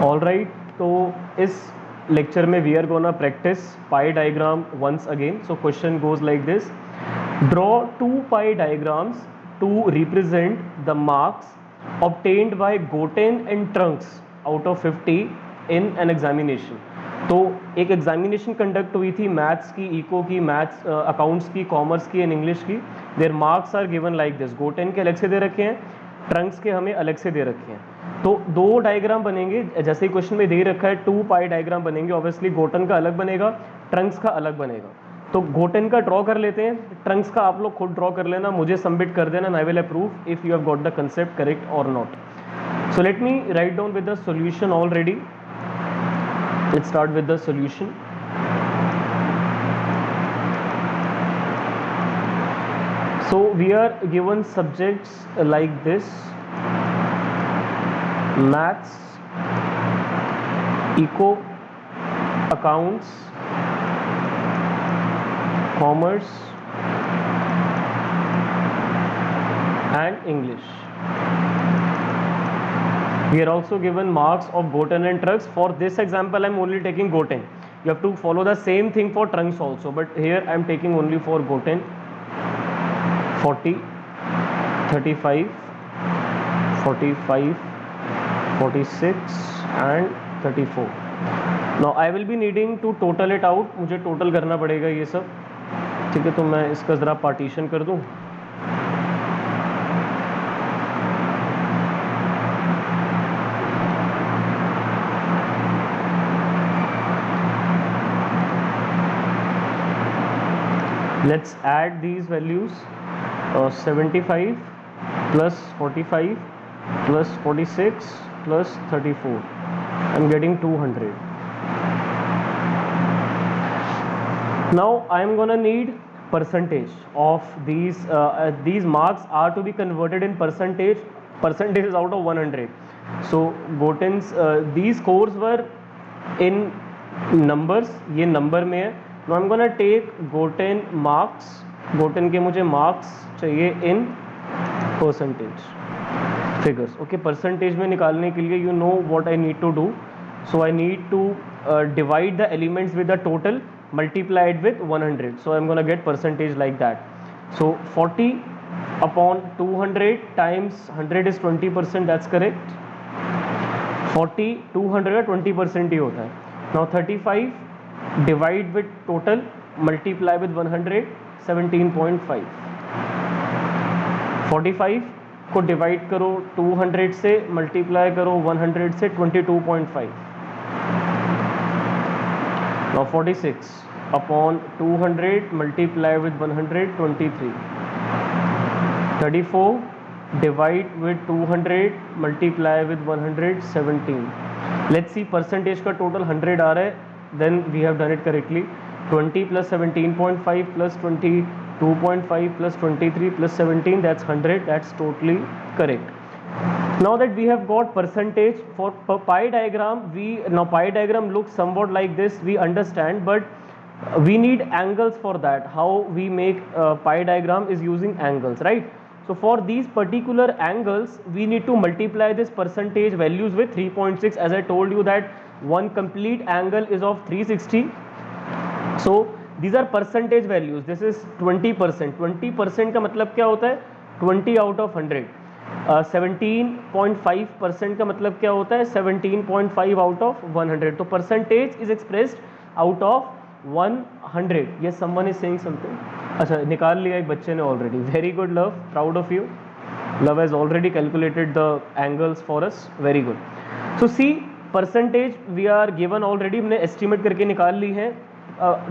All right, तो इस lecture में we are gonna practice pie diagram once again. So question goes like this: draw 2 pie diagrams to represent the marks obtained by Goten and Trunks out of 50 in an examination. तो एक examination conduct हुई थी maths की, eco की, maths accounts की, commerce की and English की. There marks are given like this. Goten के अलग से दे रखे हैं, ट्रंक्स के हमें अलग से दे रखे हैं. तो दो डायग्राम बनेंगे, जैसे क्वेश्चन में दे रखा है 2 पाई डायग्राम बनेंगे. ऑब्वियसली गोटेन का अलग बनेगा, ट्रंक्स का अलग बनेगा. तो गोटेन का ड्रॉ कर लेते हैं, ट्रंक्स का आप लोग खुद ड्रॉ कर लेना, मुझे सबमिट कर देना and I will approve if you have got the concept correct और not. So let me write down with the solution already. Let's start with the solution. So we are given subjects like this: maths, eco, accounts, commerce and English. We are also given marks of Goten and Trunks. For this example I am only taking Goten. You have to follow the same thing for Trunks also, but here I am taking only for Goten. 40, 35, 45, 46 and 34. Now I will be needing to total it out. मुझे total करना पड़ेगा ये सब, ठीक है. तो मैं इसका ज़रा पार्टीशन कर दूँ. Let's add these values. 75 plus 45 plus 46 plus 34. I'm getting 200. Now I'm gonna need percentage of these. These marks are to be converted in percentage. Percentage is out of 100. So Goten's these scores were in numbers. ये number में है. Now I'm gonna take Goten marks. Goten के मुझे marks चाहिए in percentage figures. Okay, percentage में निकालने के लिए you know what I need to do. So I need to divide the elements with the total, multiply it with 100. So I'm gonna get percentage like that. So 40 upon 200 times 100 is 20%. That's correct. 40 200 का 20% ही होता है. Now 35 divide with total, multiply with 100, 17.5. 45 को divide करो 200 से, multiply करो 100 से, 22.5. Now 46 upon 200 multiply with 100, 23. 34 divide with 200 multiply with 100, 17. Let's see percentage का total 100 आ रहा है. Then we have done it correctly. 20 plus 17.5 plus 22.5 plus 23 plus 17, that's 100. That's totally correct. Now that we have got percentage for pi diagram, pi diagram looks somewhat like this, we understand, but we need angles for that. How we make pi diagram is using angles, right? So for these particular angles, we need to multiply this percentage values with 3.6. As I told you that one complete angle is of 360. So these are percentage values. This is 20%. 20% का मतलब क्या होता है? 20 out of 100. 17.5% का मतलब क्या होता है? 17.5 out of 100. तो percentage is expressed out of 100. Yes, someone is saying something. अच्छा, निकाल लिया एक बच्चे ने already. Very good, Love. Proud of you. Love has already calculated the angles for us. Very good. So see, percentage we are given already. हमने estimate करके निकाल ली है.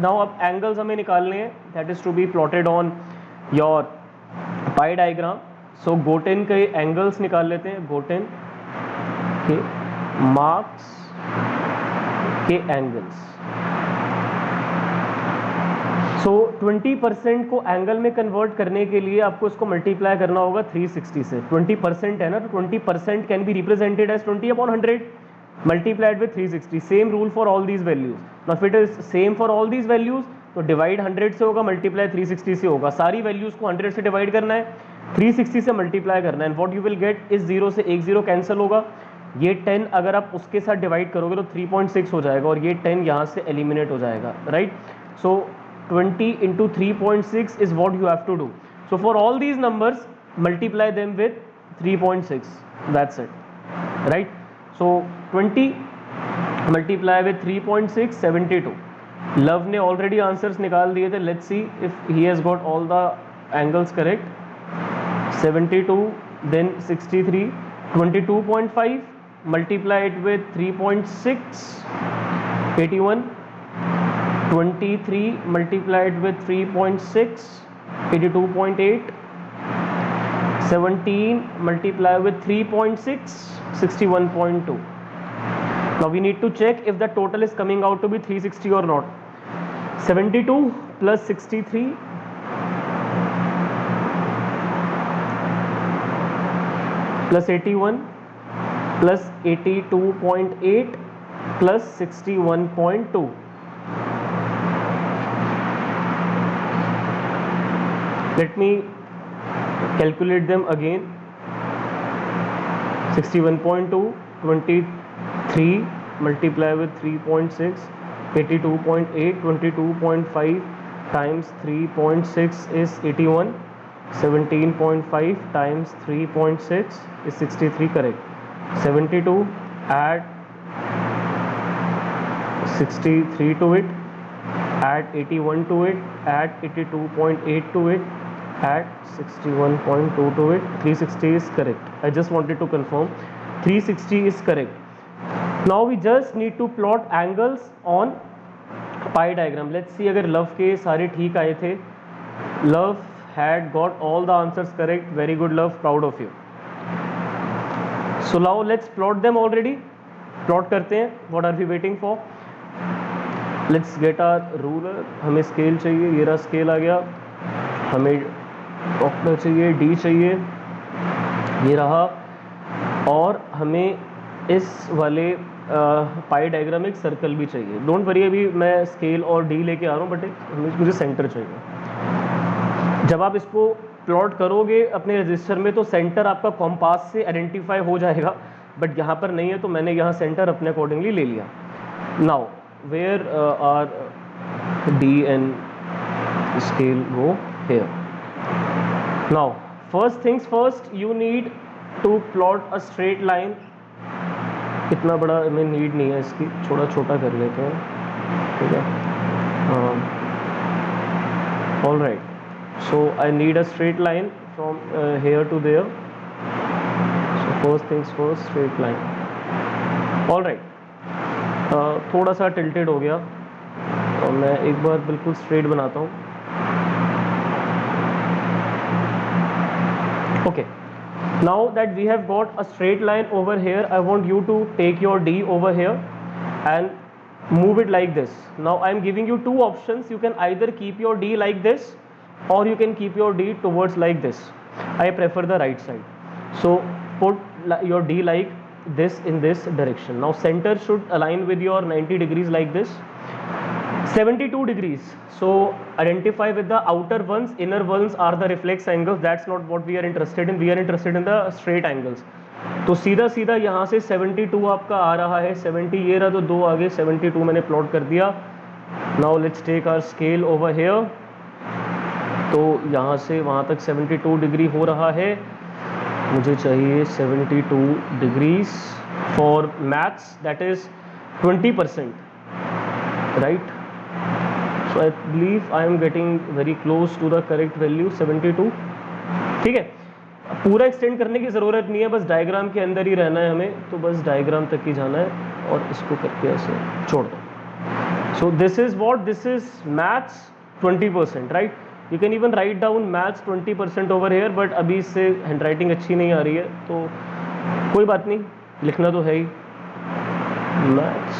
Now अब angles हमें निकालने हैं. That is to be plotted on your pi diagram. So Goten के angles निकाल लेते हैं. Goten के marks के angles. So 20% को एंगल में कन्वर्ट करने के लिए आपको इसको मल्टीप्लाई करना होगा 360 से. 20% है ना, तो 20% can be represented as 20 upon 100 multiplied with 360. Same rule for all these values. Now if it is same for all these values, तो डिवाइड 100 से होगा, मल्टीप्लाई 360 से होगा. सारी वैल्यूज को 100 से डिवाइड करना है, 360 से मल्टीप्लाई करना है, and what you will get इस 0 से एक 0 कैंसिल होगा, ये 10 अगर आप उसके साथ डिवाइड करोगे तो 3.6 हो जाएगा और ये 10 यहाँ से एलिमिनेट हो जाएगा, right? So 20 into 3.6 is what you have to do. So for all these numbers, multiply them with 3.6. That's it, right? So 20 multiply with 3.6, 72. Love ने already answers निकाल दिए थे. Let's see if he has got all the angles correct. 72, then 63, 22.5. Multiply it with 3.6, 81. 23 multiplied with 3.6, 82.8. 17 multiplied with 3.6, 61.2. Now we need to check if the total is coming out to be 360 or not. 72 plus 63 plus 81 plus 82.8 plus 61.2. Let me calculate them again. 61.2, 23 multiply with 3.6, 82.8, 22.5 times 3.6 is 81. 17.5 times 3.6 is 63, correct? 72, add 63 to it, add 81 to it, add 82.8 to it, add 61.2 to it. 360 is correct. I just wanted to confirm 360 is correct. Now we just need to plot angles on pie diagram. Let's see अगर love के सारे ठीक आए थे. Love had got all the answers correct. Very good, Love, proud of you. So now let's plot them already. Plot करते हैं. What are we waiting for? Let's get our ruler. हमें scale चाहिए. ये रहा स्केल आ गया. हमें doctor चाहिए, D चाहिए, ये रहा. और हमें इस वाले पाई डायग्राम में एक सर्कल भी चाहिए. डोंट वरी, अभी मैं स्केल और डी लेके आ रहा हूँ, बट मुझे सेंटर चाहिए. जब आप इसको प्लॉट करोगे अपने रजिस्टर में तो सेंटर आपका कॉम्पास से आइडेंटिफाई हो जाएगा, बट यहाँ पर नहीं है तो मैंने यहाँ सेंटर अपने अकॉर्डिंगली ले लिया. Now where are D and scale go here. Now first things first, you need to plot a straight line. इतना बड़ा हमें नीड नहीं है इसकी, थोड़ा छोटा कर लेते हैं, ठीक है? All right. So I need a straight line from here to there. So first things first, straight line. All right. थोड़ा सा tilted हो गया और मैं एक बार बिल्कुल straight बनाता हूँ. Okay. Now that we have got a straight line over here, I want you to take your D over here and move it like this. Now I am giving you two options. You can either keep your D like this, or you can keep your D towards like this. I prefer the right side. So put your D like this in this direction. Now center should align with your 90 degrees like this. 72 degrees. So identify with the outer ones. Inner ones are the reflex angles. That's not what we are interested in. We are interested in the straight angles. तो सीधा सीधा यहाँ से 72 आपका आ रहा है. 70 ये रहा तो दो आगे 72 मैंने प्लॉट कर दिया. Now let's take our scale over here. तो यहाँ से वहाँ तक 72 डिग्री हो रहा है. मुझे चाहिए 72 degrees for maths, that is 20%, right? So I believe I am getting very close to the correct value 72. ठीक है, पूरा एक्सटेंड करने की ज़रूरत नहीं है, बस डायग्राम के अंदर ही रहना है हमें, तो बस डायग्राम तक ही जाना है और इसको करके ऐसे छोड़ दो. सो this is what, this is maths 20%, right? You can even write down maths 20% over here, but अभी इससे हैंडराइटिंग अच्छी नहीं आ रही है तो कोई बात नहीं, लिखना तो है ही. मैथ्स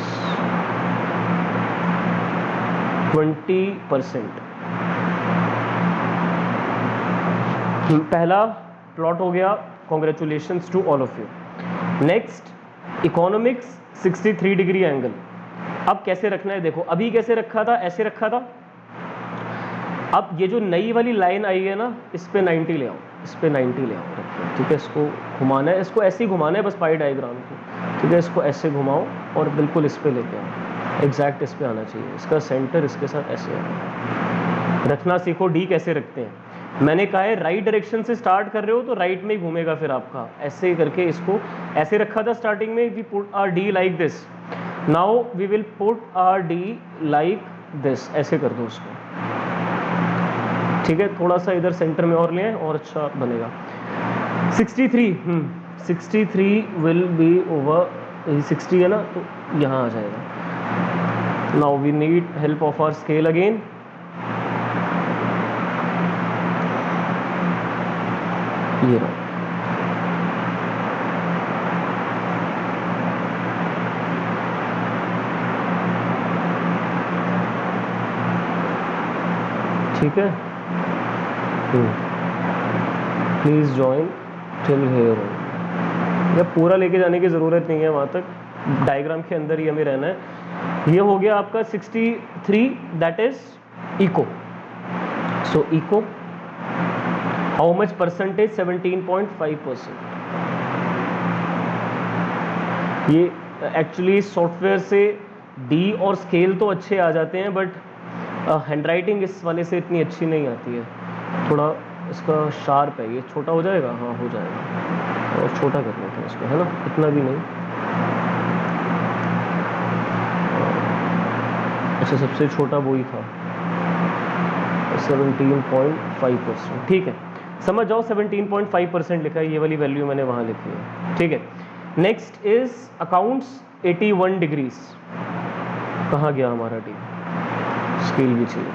20%. पहला प्लॉट हो गया. Congratulations to all of you. Next economics 63 degree angle. अब कैसे रखना है देखो, अभी कैसे रखा था, ऐसे रखा था. अब ये जो नई वाली लाइन आई है ना, इस पे 90 ले आओ, इस पे 90 ले आओ रखो, ठीक है। इसको घुमाना है, इसको ऐसे ही घुमाना है बस पाई डायग्राम को, ठीक है। इसको ऐसे घुमाओ और बिल्कुल इस पे लेके आओ, एग्जैक्ट इस पे आना चाहिए, इसका सेंटर इसके साथ ऐसे आना। रखना सीखो डी कैसे रखते हैं। मैंने कहा है राइट डायरेक्शन से स्टार्ट कर रहे हो तो राइट में ही घूमेगा फिर आपका, ऐसे ही करके इसको ऐसे रखा था स्टार्टिंग में, we put our D like this, now we will put our D like this, ऐसे कर दो उसको, ठीक है। थोड़ा सा इधर सेंटर में और ले आए और अच्छा बनेगा। 63 63 विल बी ओवर, 60 है ना तो यहाँ आ जाएगा। Now we need help of our scale again, ये रहा, ठीक है। प्लीज ज्वाइन टिल हेयर, या पूरा लेके जाने की ज़रूरत नहीं है वहाँ तक, डायग्राम के अंदर ही हमें रहना है। ये हो गया आपका 63, that is eco. So eco how much percentage, 17.5%। ये एक्चुअली सॉफ्टवेयर से डी और स्केल तो अच्छे आ जाते हैं, बट हैंडराइटिंग इस वाले से इतनी अच्छी नहीं आती है, थोड़ा इसका शार्प है। ये छोटा हो जाएगा, हाँ हो जाएगा, और छोटा कर लेते हैं इसको, है ना, इतना भी नहीं। अच्छा सबसे छोटा वो ही था, 17.5%, ठीक है। समझ जाओ 17.5% लिखा है, ये वाली वैल्यू मैंने वहाँ लिखी है, ठीक है। नेक्स्ट इज अकाउंट्स 81 डिग्रीज, कहाँ गया हमारा डी, स्केल भी चाहिए।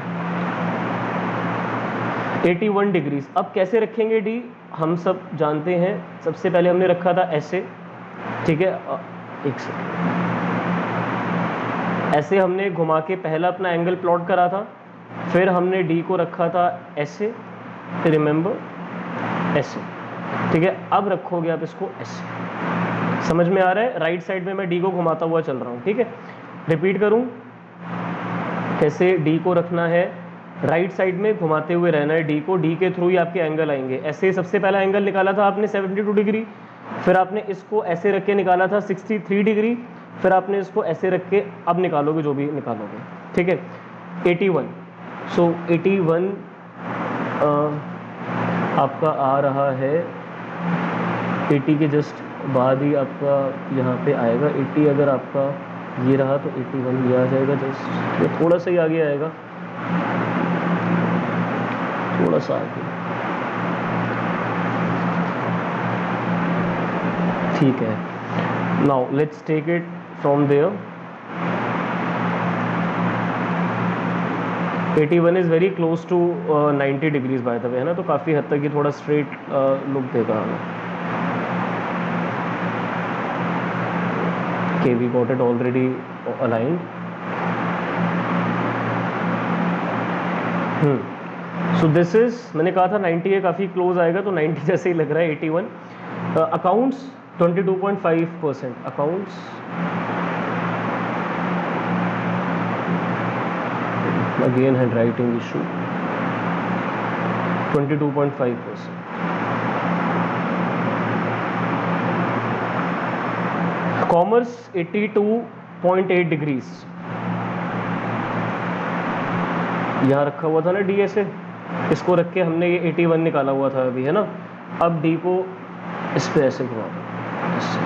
81 डिग्रीज, अब कैसे रखेंगे डी, हम सब जानते हैं। सबसे पहले हमने रखा था ऐसे, ठीक है, एक से ऐसे हमने घुमा के पहला अपना एंगल प्लॉट करा था, फिर हमने डी को रखा था ऐसे, रिमेंबर ऐसे, ठीक है। अब रखोगे आप इसको ऐसे, समझ में आ रहा है। राइट साइड में मैं डी को घुमाता हुआ चल रहा हूँ, ठीक है। रिपीट करूँ कैसे डी को रखना है, राइट साइड में घुमाते हुए रहना है डी को, डी के थ्रू ही आपके एंगल आएंगे। ऐसे सबसे पहला एंगल निकाला था आपने 72 डिग्री, फिर आपने इसको ऐसे रख के निकाला था 63 डिग्री, फिर आपने इसको ऐसे रख के अब निकालोगे जो भी निकालोगे, ठीक है। 81, सो 81 आपका आ रहा है 80 के जस्ट बाद ही आपका यहाँ पे आएगा 80। अगर आपका ये रहा तो 81 ये आ जाएगा, जस्ट ये थोड़ा सा ही आगे आएगा, थोड़ा सा आगे, ठीक है। Now let's take it from there. 81 is very close to 90 degrees by the way, है ना, तो काफ़ी हद तक ये थोड़ा स्ट्रेट लुक देगा हमें। Okay, we got it already aligned. So this is, मैंने कहा था 90 है, काफ़ी क्लोज आएगा, तो 90 जैसे ही लग रहा है 81। Accounts 22.5%, accounts again hand writing issue, 22.5%। Commerce 82.8 degrees, यहाँ रखा हुआ था ना डी ऐसे, इसको रख के हमने ये 81 निकाला हुआ था अभी, है ना। अब डी को इस पे ऐसे घुमा दो, इससे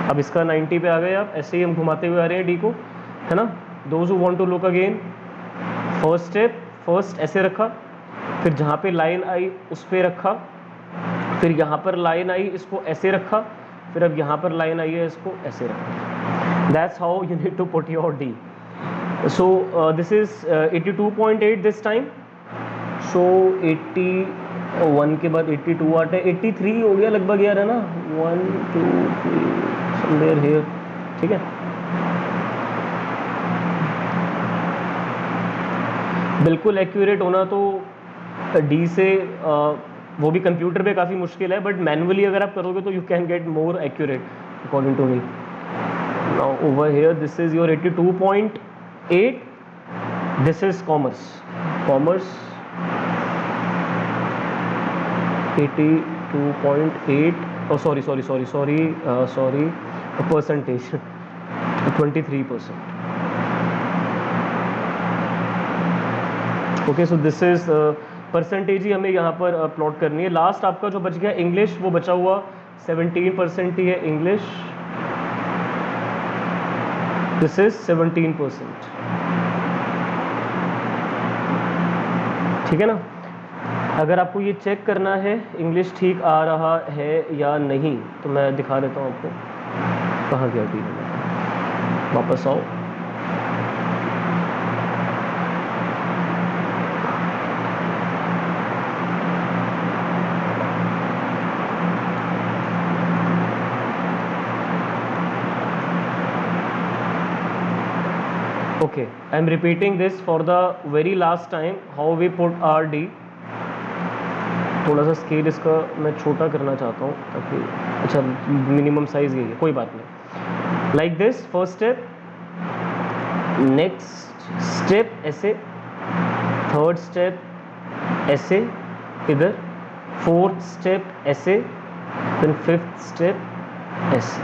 अब इसका 90 पे आ गए आप, ऐसे ही हम घुमाते हुए आ रहे हैं डी को, है ना। Those who want to look again, first step, first ऐसे रखा, फिर जहाँ पे लाइन आई उस पे रखा, फिर यहाँ पर लाइन आई इसको ऐसे रखा, फिर अब यहाँ पर लाइन आई है इसको ऐसे रखा। That's how you need to put your D. So this is 82.8 this time. So 81 के बाद 82 आता है, 83 हो गया लगभग यार, है ना, 1 2 3 समवेयर हियर, ठीक है। बिल्कुल एक्यूरेट होना तो डी से वो भी कंप्यूटर पे काफ़ी मुश्किल है, बट मैनुअली अगर आप करोगे तो you can get more accurate according to me. Now over here this is your 82.8, this is commerce, commerce 82.8 sorry percentage 23%. Okay, so this is percentage ही हमें यहाँ पर प्लॉट करनी है. लास्ट आपका जो बच गया इंग्लिश, वो बचा हुआ 17% ही है इंग्लिश. This is 17%. ठीक है ना. अगर आपको ये चेक करना है इंग्लिश ठीक आ रहा है या नहीं, तो मैं दिखा देता हूँ आपको. कहाँ गया ठीक है, वापस आओ. Okay, I am repeating this for the very last time how we put RD. थोड़ा सा स्केल इसका मैं छोटा करना चाहता हूँ ताकि, अच्छा मिनिमम साइज यही है, कोई बात नहीं. Like this, first step, next step ऐसे, थर्ड स्टेप ऐसे इधर, फोर्थ स्टेप ऐसे, देन फिफ्थ स्टेप ऐसे.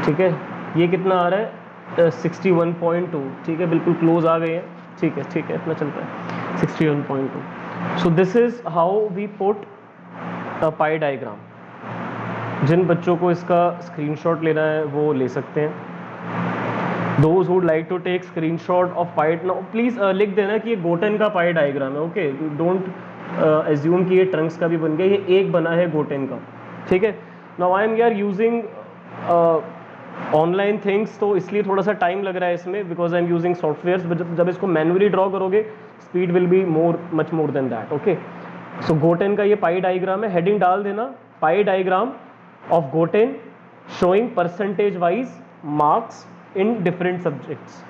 ठीक है, ये कितना आ रहा है 61.2. ठीक है, बिल्कुल क्लोज आ गए हैं. ठीक है इतना चलता है 61.2. So this is how we put a pie diagram. जिन बच्चों को इसका स्क्रीनशॉट लेना है वो ले सकते हैं. Those would like to take screenshot of pie, please लिख देना कि ये गोटेन का पाई डायग्राम है. ओके, डोंट एज्यूम कि ये ट्रंक्स का भी बन गया, ये एक बना है गोटेन का. ठीक है. नाउ आई एम यार यूजिंग ऑनलाइन थिंग्स, तो इसलिए थोड़ा सा टाइम लग रहा है इसमें, because I am using software. जब इसको मैनुअली ड्रॉ करोगे, speed will be much more than that. Okay, so Goten का ये पाई डायग्राम है. हेडिंग डाल देना, पाई diagram of Goten showing percentage wise marks in different subjects.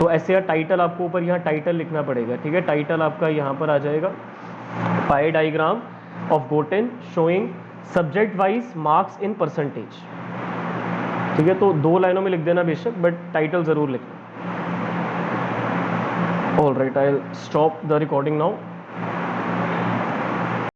तो ऐसे या टाइटल आपको ऊपर यहाँ टाइटल लिखना पड़ेगा. ठीक है, टाइटल आपका यहाँ पर आ जाएगा, पाई diagram of Goten showing subject wise marks in percentage. ठीक है, तो 2 लाइनों में लिख देना बेशक, बट टाइटल ज़रूर लिखना. All right, I will stop the recording now.